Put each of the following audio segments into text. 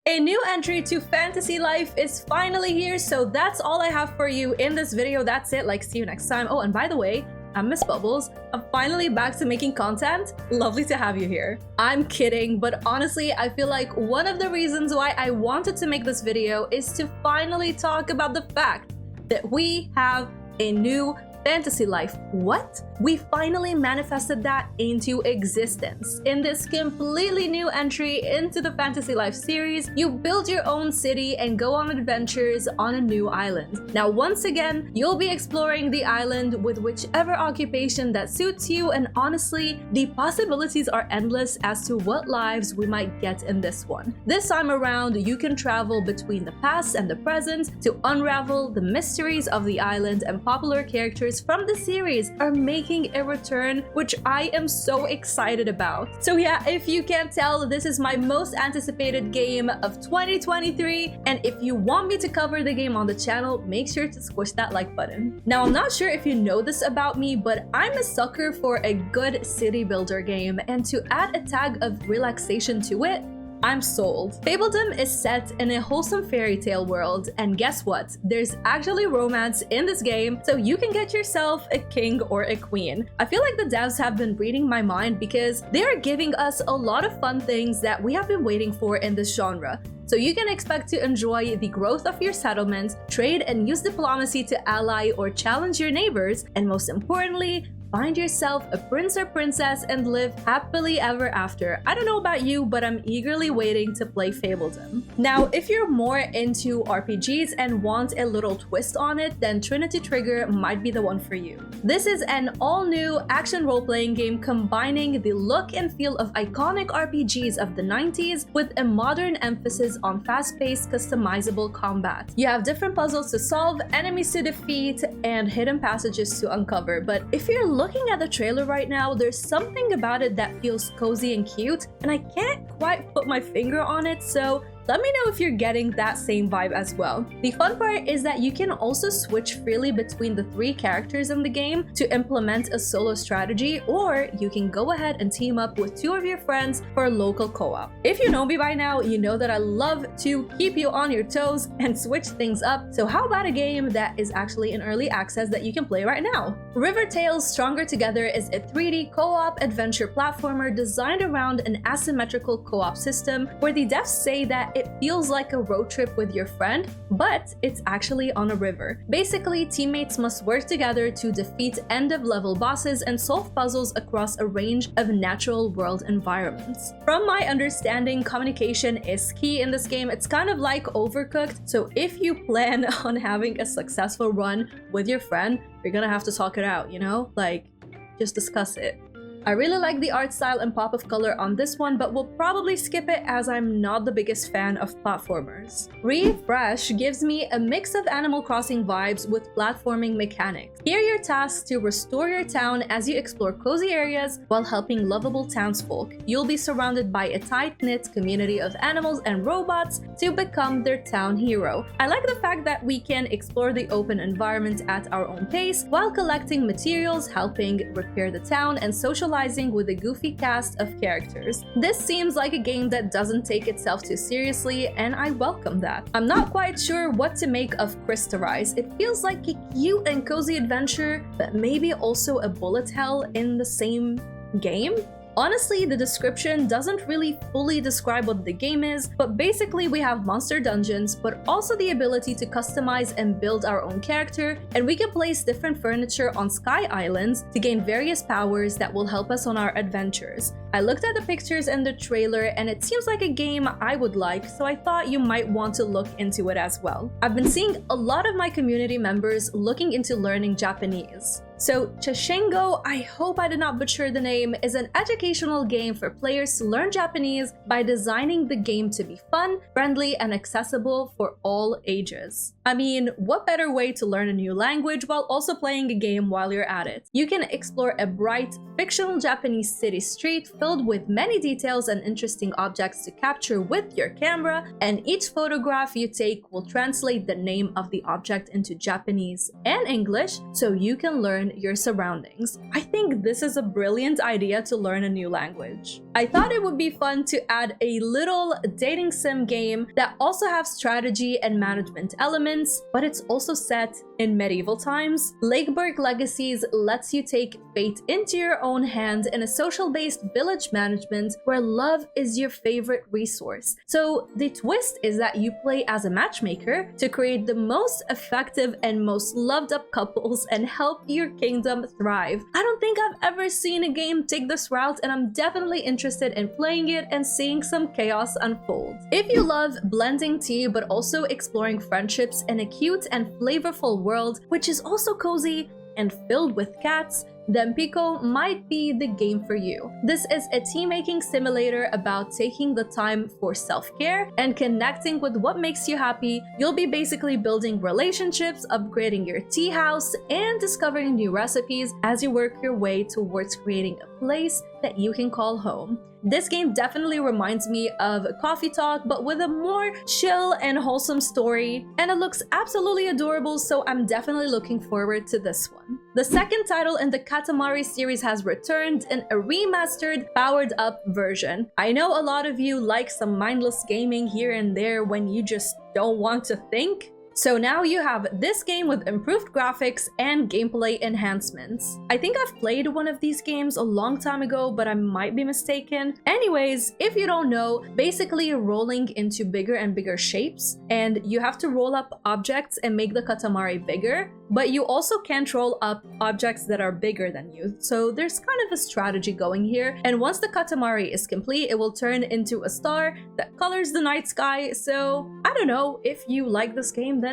A new entry to fantasy life is finally here, so that's all I have for you in this video. That's it, like, see you next time. Oh, and by the way, I'm Miss Bubbles. I'm finally back to making content. Lovely to have you here. I'm kidding, but honestly, I feel like one of the reasons why I wanted to make this video is to finally talk about the fact that we have a new fantasy life. What? We finally manifested that into existence. In this completely new entry into the Fantasy Life series, you build your own city and go on adventures on a new island. Now, once again, you'll be exploring the island with whichever occupation that suits you, and honestly, the possibilities are endless as to what lives we might get in this one. This time around, you can travel between the past and the present to unravel the mysteries of the island, and popular characters from the series are making a return, which I am so excited about. So yeah, if you can't tell, this is my most anticipated game of 2023, and if you want me to cover the game on the channel, make sure to squish that like button. Now, I'm not sure if you know this about me, but I'm a sucker for a good city builder game, and to add a tag of relaxation to it, I'm sold. Fabledom is set in a wholesome fairy tale world, and guess what? There's actually romance in this game, so you can get yourself a king or a queen. I feel like the devs have been reading my mind because they are giving us a lot of fun things that we have been waiting for in this genre. So you can expect to enjoy the growth of your settlement, trade and use diplomacy to ally or challenge your neighbors, and most importantly, find yourself a prince or princess and live happily ever after. I don't know about you, but I'm eagerly waiting to play Fabledom. Now, if you're more into RPGs and want a little twist on it, then Trinity Trigger might be the one for you. This is an all-new action role-playing game combining the look and feel of iconic RPGs of the 90s with a modern emphasis on fast-paced, customizable combat. You have different puzzles to solve, enemies to defeat, and hidden passages to uncover. But if you're looking at the trailer right now, there's something about it that feels cozy and cute, and I can't quite put my finger on it, so let me know if you're getting that same vibe as well. The fun part is that you can also switch freely between the 3 characters in the game to implement a solo strategy, or you can go ahead and team up with 2 of your friends for a local co-op. If you know me by now, you know that I love to keep you on your toes and switch things up, so how about a game that is actually in early access that you can play right now? River Tales Stronger Together is a 3D co-op adventure platformer designed around an asymmetrical co-op system where the devs say that it feels like a road trip with your friend, but it's actually on a river. Basically, teammates must work together to defeat end-of-level bosses and solve puzzles across a range of natural world environments. From my understanding, communication is key in this game. It's kind of like Overcooked, so if you plan on having a successful run with your friend, you're gonna have to talk it out, you know? Like, just discuss it. I really like the art style and pop of color on this one, but we'll probably skip it as I'm not the biggest fan of platformers. Refresh gives me a mix of Animal Crossing vibes with platforming mechanics. Here are your tasks to restore your town as you explore cozy areas while helping lovable townsfolk. You'll be surrounded by a tight-knit community of animals and robots to become their town hero. I like the fact that we can explore the open environment at our own pace while collecting materials, helping repair the town, and socializing with a goofy cast of characters. This seems like a game that doesn't take itself too seriously, and I welcome that. I'm not quite sure what to make of Crystarise. It feels like a cute and cozy adventure, but maybe also a bullet hell in the same game? Honestly, the description doesn't really fully describe what the game is, but basically we have monster dungeons, but also the ability to customize and build our own character, and we can place different furniture on sky islands to gain various powers that will help us on our adventures. I looked at the pictures in the trailer and it seems like a game I would like, so I thought you might want to look into it as well. I've been seeing a lot of my community members looking into learning Japanese. So Shashingo, I hope I did not butcher the name, is an educational game for players to learn Japanese by designing the game to be fun, friendly, and accessible for all ages. I mean, what better way to learn a new language while also playing a game while you're at it? You can explore a bright, fictional Japanese city street filled with many details and interesting objects to capture with your camera, and each photograph you take will translate the name of the object into Japanese and English so you can learn learn your surroundings. I think this is a brilliant idea to learn a new language. I thought it would be fun to add a little dating sim game that also has strategy and management elements, but it's also set in medieval times. Lakeburg Legacies lets you take fate into your own hand in a social-based village management where love is your favorite resource. So the twist is that you play as a matchmaker to create the most effective and most loved up couples and help your kingdom thrive. I don't think I've ever seen a game take this route, and I'm definitely interested in playing it and seeing some chaos unfold. If you love blending tea but also exploring friendships in a cute and flavorful world, which is also cozy and filled with cats, then Pekoe might be the game for you. This is a tea-making simulator about taking the time for self-care and connecting with what makes you happy. You'll be basically building relationships, upgrading your tea house, and discovering new recipes as you work your way towards creating a place that you can call home. This game definitely reminds me of Coffee Talk, but with a more chill and wholesome story, and it looks absolutely adorable, so I'm definitely looking forward to this one. The second title in the Katamari series has returned in a remastered, powered-up version. I know a lot of you like some mindless gaming here and there when you just don't want to think. So now you have this game with improved graphics and gameplay enhancements. I think I've played one of these games a long time ago, but I might be mistaken. Anyways, if you don't know, basically you're rolling into bigger and bigger shapes, and you have to roll up objects and make the Katamari bigger, but you also can't roll up objects that are bigger than you. So there's kind of a strategy going here, and once the Katamari is complete, it will turn into a star that colors the night sky. So I don't know, if you like this game, then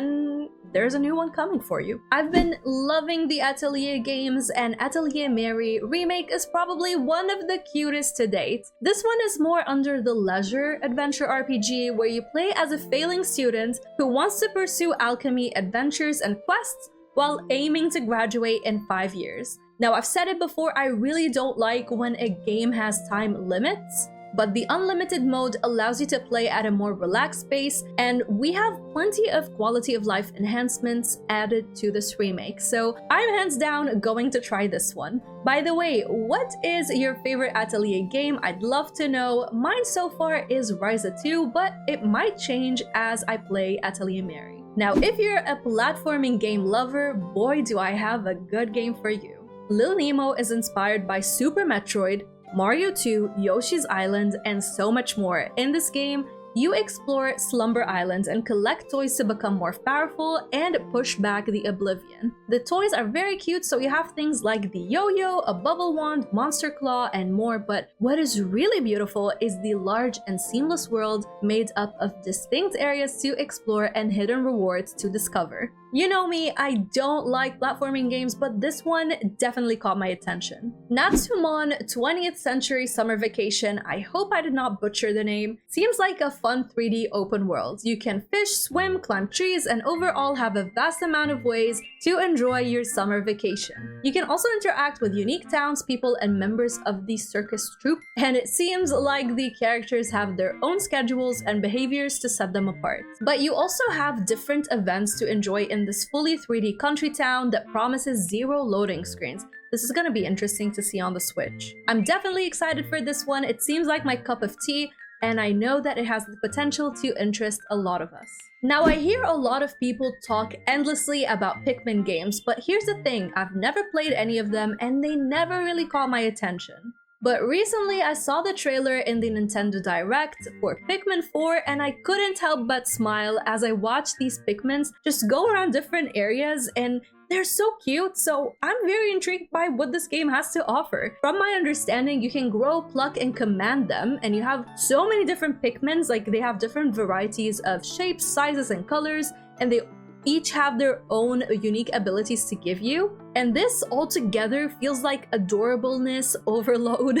there's a new one coming for you. I've been loving the Atelier games, and Atelier Mary remake is probably one of the cutest to date. This one is more under the leisure adventure RPG where you play as a failing student who wants to pursue alchemy adventures and quests while aiming to graduate in 5 years. Now, I've said it before, I really don't like when a game has time limits, but the unlimited mode allows you to play at a more relaxed pace, and we have plenty of quality of life enhancements added to this remake, so I'm hands down going to try this one. By the way, what is your favorite Atelier game? I'd love to know. Mine so far is Ryza 2, but it might change as I play Atelier Mary. Now, if you're a platforming game lover, boy do I have a good game for you. Lil Nemo is inspired by Super Metroid, Mario 2, Yoshi's Island, and so much more. In this game, you explore Slumber Island and collect toys to become more powerful and push back the oblivion. The toys are very cute, so you have things like the yo-yo, a bubble wand, monster claw, and more, but what is really beautiful is the large and seamless world made up of distinct areas to explore and hidden rewards to discover. You know me, I don't like platforming games, but this one definitely caught my attention. Natsu-Mon 20th Century Summer Vacation, I hope I did not butcher the name, seems like a fun 3D open world. You can fish, swim, climb trees, and overall have a vast amount of ways to enjoy your summer vacation. You can also interact with unique townspeople and members of the circus troupe, and it seems like the characters have their own schedules and behaviors to set them apart. But you also have different events to enjoy in this fully 3D country town that promises zero loading screens. This is gonna be interesting to see on the Switch. I'm definitely excited for this one. It seems like my cup of tea, and I know that it has the potential to interest a lot of us. Now, I hear a lot of people talk endlessly about Pikmin games, but here's the thing, I've never played any of them and they never really caught my attention. But recently I saw the trailer in the Nintendo Direct for Pikmin 4 and I couldn't help but smile as I watched these Pikmins just go around different areas, and they're so cute, so I'm very intrigued by what this game has to offer. From my understanding, you can grow, pluck, and command them, and you have so many different Pikmins, like they have different varieties of shapes, sizes, and colors, and they each have their own unique abilities to give you. And this altogether feels like adorableness overload.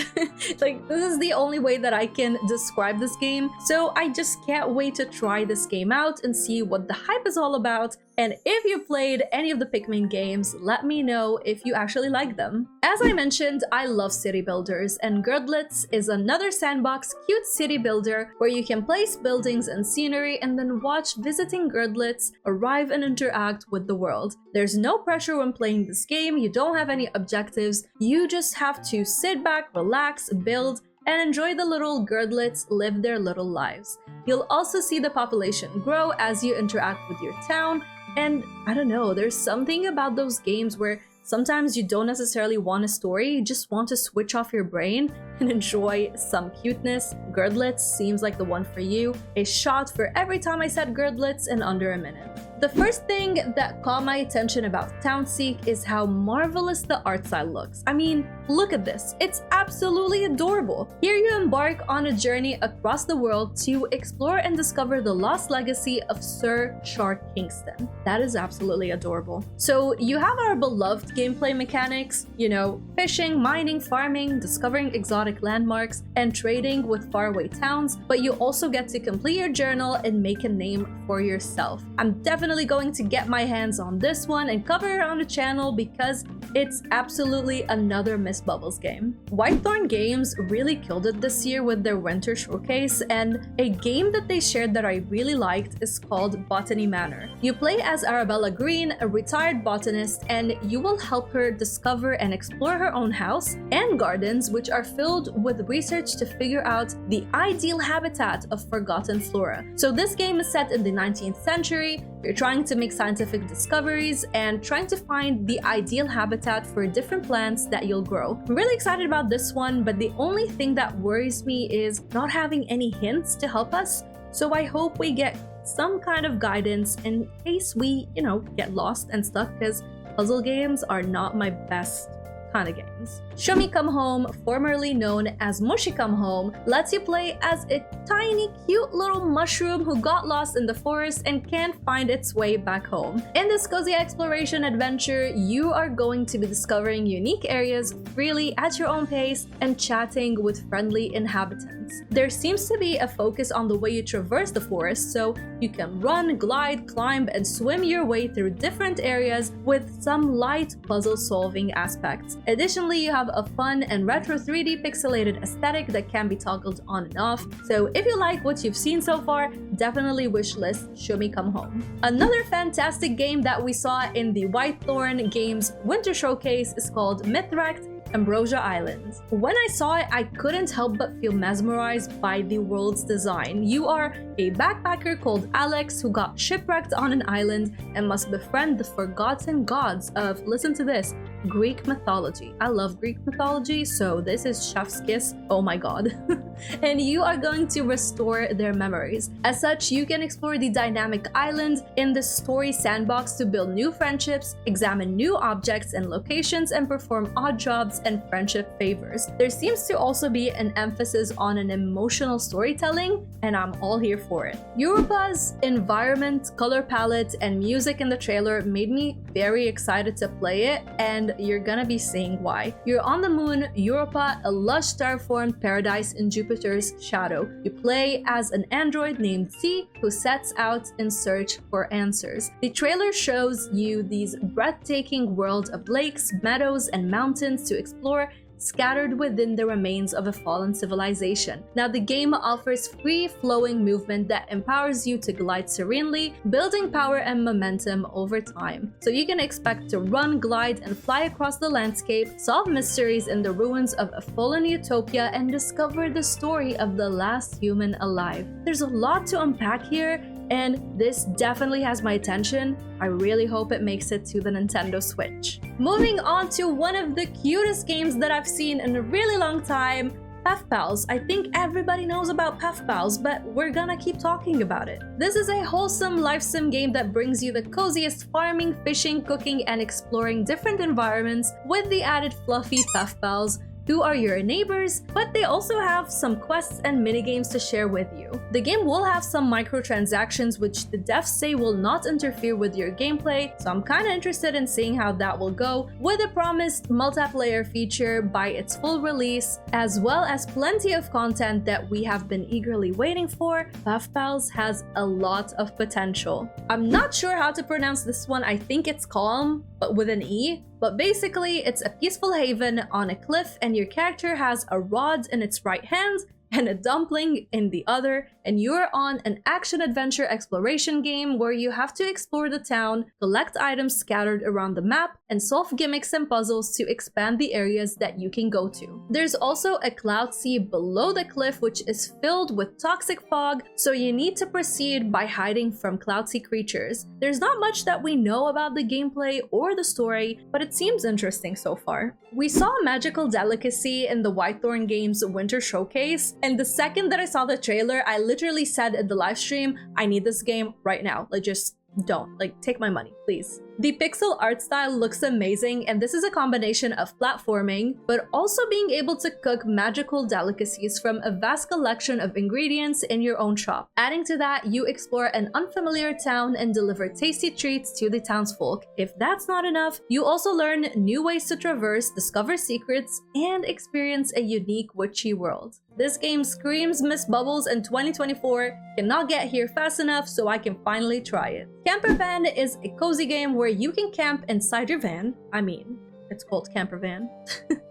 Like, this is the only way that I can describe this game. So I just can't wait to try this game out and see what the hype is all about. And if you played any of the Pikmin games, let me know if you actually like them. As I mentioned, I love city builders, and Gourdlets is another sandbox cute city builder where you can place buildings and scenery and then watch visiting Gourdlets arrive and interact with the world. There's no pressure when playing this game, you don't have any objectives, you just have to sit back, relax, build, and enjoy the little Gourdlets live their little lives. You'll also see the population grow as you interact with your town, and I don't know, there's something about those games where sometimes you don't necessarily want a story, you just want to switch off your brain and enjoy some cuteness. Gourdlets seems like the one for you. A shot for every time I said Gourdlets in under a minute. The first thing that caught my attention about Townseek is how marvelous the art style looks. I mean, look at this. It's absolutely adorable. Here you embark on a journey across the world to explore and discover the lost legacy of Sir Shark Kingston. That is absolutely adorable. So you have our beloved gameplay mechanics, you know, fishing, mining, farming, discovering exotic landmarks, and trading with faraway towns, but you also get to complete your journal and make a name for yourself. I'm definitely going to get my hands on this one and cover it on the channel because it's absolutely another Miss Bubbles game. Whitethorn Games really killed it this year with their winter showcase, and a game that they shared that I really liked is called Botany Manor. You play as Arabella Green, a retired botanist, and you will help her discover and explore her own house and gardens, which are filled with research to figure out the ideal habitat of forgotten flora. So this game is set in the 19th century. You're trying to make scientific discoveries and trying to find the ideal habitat for different plants that you'll grow. I'm really excited about this one, but the only thing that worries me is not having any hints to help us. So I hope we get some kind of guidance in case we, you know, get lost and stuck, because puzzle games are not my best kind of games. Shumi Come Home, formerly known as Mushy Come Home, lets you play as a tiny, cute little mushroom who got lost in the forest and can't find its way back home. In this cozy exploration adventure, you are going to be discovering unique areas freely at your own pace and chatting with friendly inhabitants. There seems to be a focus on the way you traverse the forest, so you can run, glide, climb, and swim your way through different areas with some light puzzle-solving aspects. Additionally, you have a fun and retro 3D pixelated aesthetic that can be toggled on and off, so if you like what you've seen so far, definitely wishlist Shumi Come Home. Another fantastic game that we saw in the Whitethorn Games Winter Showcase is called Mythwrecked Ambrosia Island. When I saw it, I couldn't help but feel mesmerized by the world's design. You are a backpacker called Alex who got shipwrecked on an island and must befriend the forgotten gods of, listen to this, Greek mythology. I love Greek mythology, so this is chef's kiss. Oh my god. And you are going to restore their memories. As such, you can explore the dynamic island in the story sandbox to build new friendships, examine new objects and locations, and perform odd jobs and friendship favors. There seems to also be an emphasis on an emotional storytelling, and I'm all here for it. Europa's environment, color palette, and music in the trailer made me very excited to play it, and you're gonna be seeing why. You're on the moon, Europa, a lush terraformed paradise in Jupiter's shadow. You play as an android named C who sets out in search for answers. The trailer shows you these breathtaking world of lakes, meadows, and mountains to explore, scattered within the remains of a fallen civilization. Now, the game offers free-flowing movement that empowers you to glide serenely, building power and momentum over time. So you can expect to run, glide, and fly across the landscape, solve mysteries in the ruins of a fallen utopia, and discover the story of the last human alive. There's a lot to unpack here, and this definitely has my attention. I really hope it makes it to the Nintendo Switch. Moving on to one of the cutest games that I've seen in a really long time, Puff Pals. I think everybody knows about Puff Pals, but we're gonna keep talking about it. This is a wholesome life sim game that brings you the coziest farming, fishing, cooking, and exploring different environments with the added fluffy Puff Pals. who are your neighbors, but they also have some quests and minigames to share with you. The game will have some microtransactions which the devs say will not interfere with your gameplay, so I'm kinda interested in seeing how that will go, with a promised multiplayer feature by its full release, as well as plenty of content that we have been eagerly waiting for. Puff Pals has a lot of potential. I'm not sure how to pronounce this one, I think it's CALME, but with an E. But basically, it's a peaceful haven on a cliff and your character has a rod in its right hand and a dumpling in the other, and you're on an action-adventure exploration game where you have to explore the town, collect items scattered around the map, and solve gimmicks and puzzles to expand the areas that you can go to. There's also a cloud sea below the cliff which is filled with toxic fog, so you need to proceed by hiding from cloud sea creatures. There's not much that we know about the gameplay or the story, but it seems interesting so far. We saw a magical delicacy in the Whitethorn Games Winter Showcase, and the second that I saw the trailer, I literally said in the live stream, I need this game right now. Like, just don't. Like, take my money, please. The pixel art style looks amazing, and this is a combination of platforming, but also being able to cook magical delicacies from a vast collection of ingredients in your own shop. Adding to that, you explore an unfamiliar town and deliver tasty treats to the townsfolk. If that's not enough, you also learn new ways to traverse, discover secrets, and experience a unique witchy world. This game screams Miss Bubbles in 2024, cannot get here fast enough so I can finally try it. Camper Van is a cozy game where you can camp inside your van. I mean, it's called Camper Van.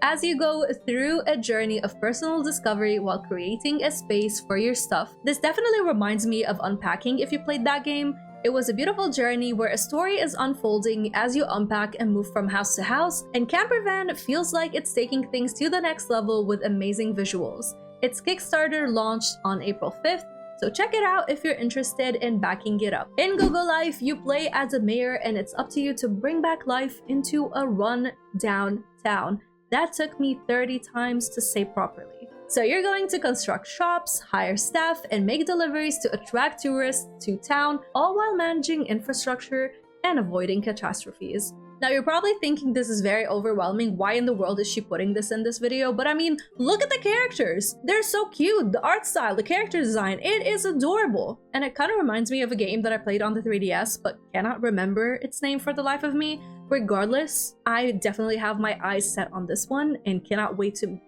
As you go through a journey of personal discovery while creating a space for your stuff. This definitely reminds me of Unpacking if you played that game. It was a beautiful journey where a story is unfolding as you unpack and move from house to house, and Camper Van feels like it's taking things to the next level with amazing visuals. Its Kickstarter launched on April 5th, so check it out if you're interested in backing it up. In Go-Go Life, you play as a mayor and it's up to you to bring back life into a run-down town. That took me 30 times to say properly. So you're going to construct shops, hire staff, and make deliveries to attract tourists to town, all while managing infrastructure and avoiding catastrophes. Now you're probably thinking this is very overwhelming, why in the world is she putting this in this video? But I mean, look at the characters! They're so cute! The art style, the character design, it is adorable! And it kind of reminds me of a game that I played on the 3DS, but cannot remember its name for the life of me. Regardless, I definitely have my eyes set on this one and cannot wait to,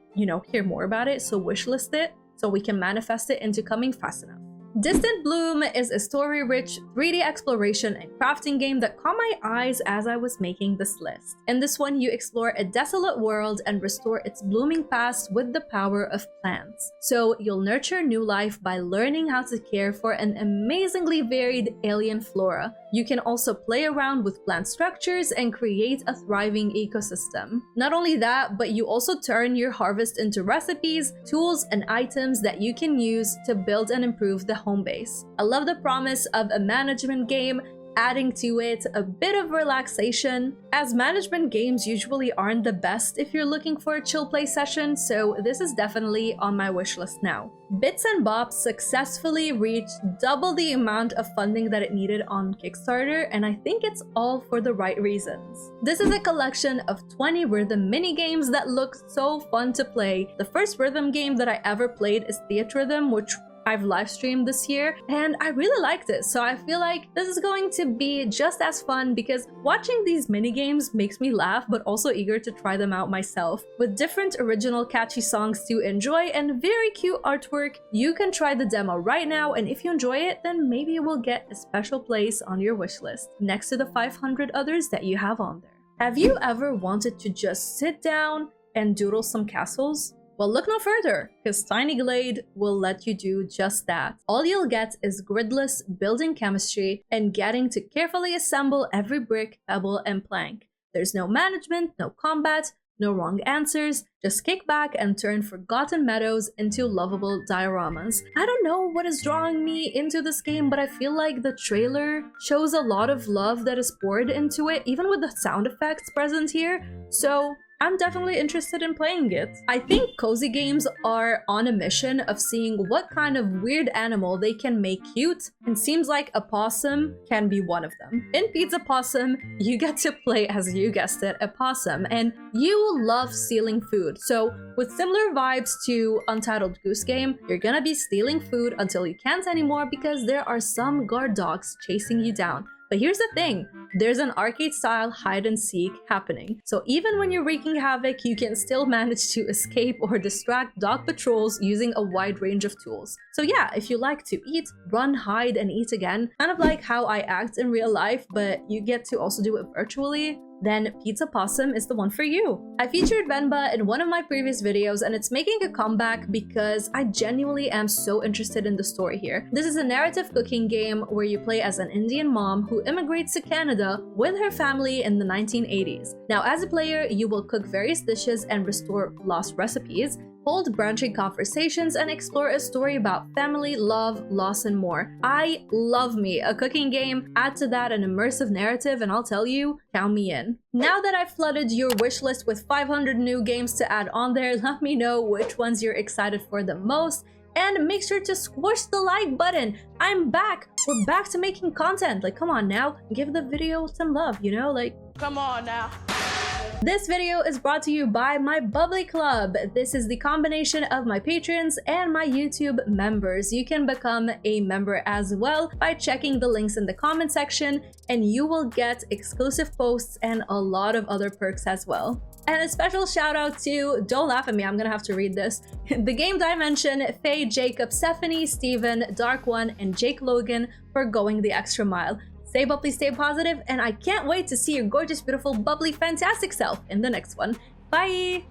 hear more about it, so wishlist it so we can manifest it into coming fast enough. Distant Bloom is a story-rich 3D exploration and crafting game that caught my eyes as I was making this list. In this one, you explore a desolate world and restore its blooming past with the power of plants. So you'll nurture new life by learning how to care for an amazingly varied alien flora. You can also play around with plant structures and create a thriving ecosystem. Not only that, but you also turn your harvest into recipes, tools, and items that you can use to build and improve the home base. I love the promise of a management game, adding to it a bit of relaxation, as management games usually aren't the best if you're looking for a chill play session, so this is definitely on my wishlist now. Bits and Bops successfully reached double the amount of funding that it needed on Kickstarter, and I think it's all for the right reasons. This is a collection of 20 rhythm mini-games that look so fun to play. The first rhythm game that I ever played is Theatrhythm, which I've live streamed this year, and I really liked it, so I feel like this is going to be just as fun because watching these mini games makes me laugh but also eager to try them out myself. With different original catchy songs to enjoy and very cute artwork, you can try the demo right now, and if you enjoy it, then maybe it will get a special place on your wishlist next to the 500 others that you have on there. Have you ever wanted to just sit down and doodle some castles? Well, look no further, because Tiny Glade will let you do just that. All you'll get is gridless building chemistry and getting to carefully assemble every brick, pebble, and plank. There's no management, no combat, no wrong answers, just kick back and turn forgotten meadows into lovable dioramas. I don't know what is drawing me into this game, but I feel like the trailer shows a lot of love that is poured into it, even with the sound effects present here, so I'm definitely interested in playing it. I think cozy games are on a mission of seeing what kind of weird animal they can make cute, and seems like a possum can be one of them. In Pizza Possum, you get to play as, you guessed it, a possum, and you love stealing food. food. So with similar vibes to Untitled Goose Game, you're gonna be stealing food until you can't anymore because there are some guard dogs chasing you down. But here's the thing, there's an arcade-style hide-and-seek happening. So even when you're wreaking havoc, you can still manage to escape or distract dog patrols using a wide range of tools. So yeah, if you like to eat, run, hide, and eat again, kind of like how I act in real life, but you get to also do it virtually, then Pizza Possum is the one for you. I featured Venba in one of my previous videos and it's making a comeback because I genuinely am so interested in the story here. This is a narrative cooking game where you play as an Indian mom who immigrates to Canada with her family in the 1980s. Now as a player, you will cook various dishes and restore lost recipes, hold branching conversations, and explore a story about family, love, loss, and more. I love me a cooking game. Add to that an immersive narrative and I'll tell you, count me in. Now that I've flooded your wish list with 500 new games to add on there, let me know which ones you're excited for the most. And make sure to squish the like button. I'm back. We're back to making content. Like, come on now. Give the video some love, you know? Like, come on now. This video is brought to you by my Bubbly Club. This is the combination of my patrons and my YouTube members. You can become a member as well by checking the links in the comment section, and you will get exclusive posts and a lot of other perks as well. And a special shout out to, don't laugh at me, I'm gonna have to read this, The Game Dimension, Faye, Jacob, Stephanie, Steven, Dark One, and Jake Logan for going the extra mile. Stay bubbly, stay positive, and I can't wait to see your gorgeous, beautiful, bubbly, fantastic self in the next one. Bye!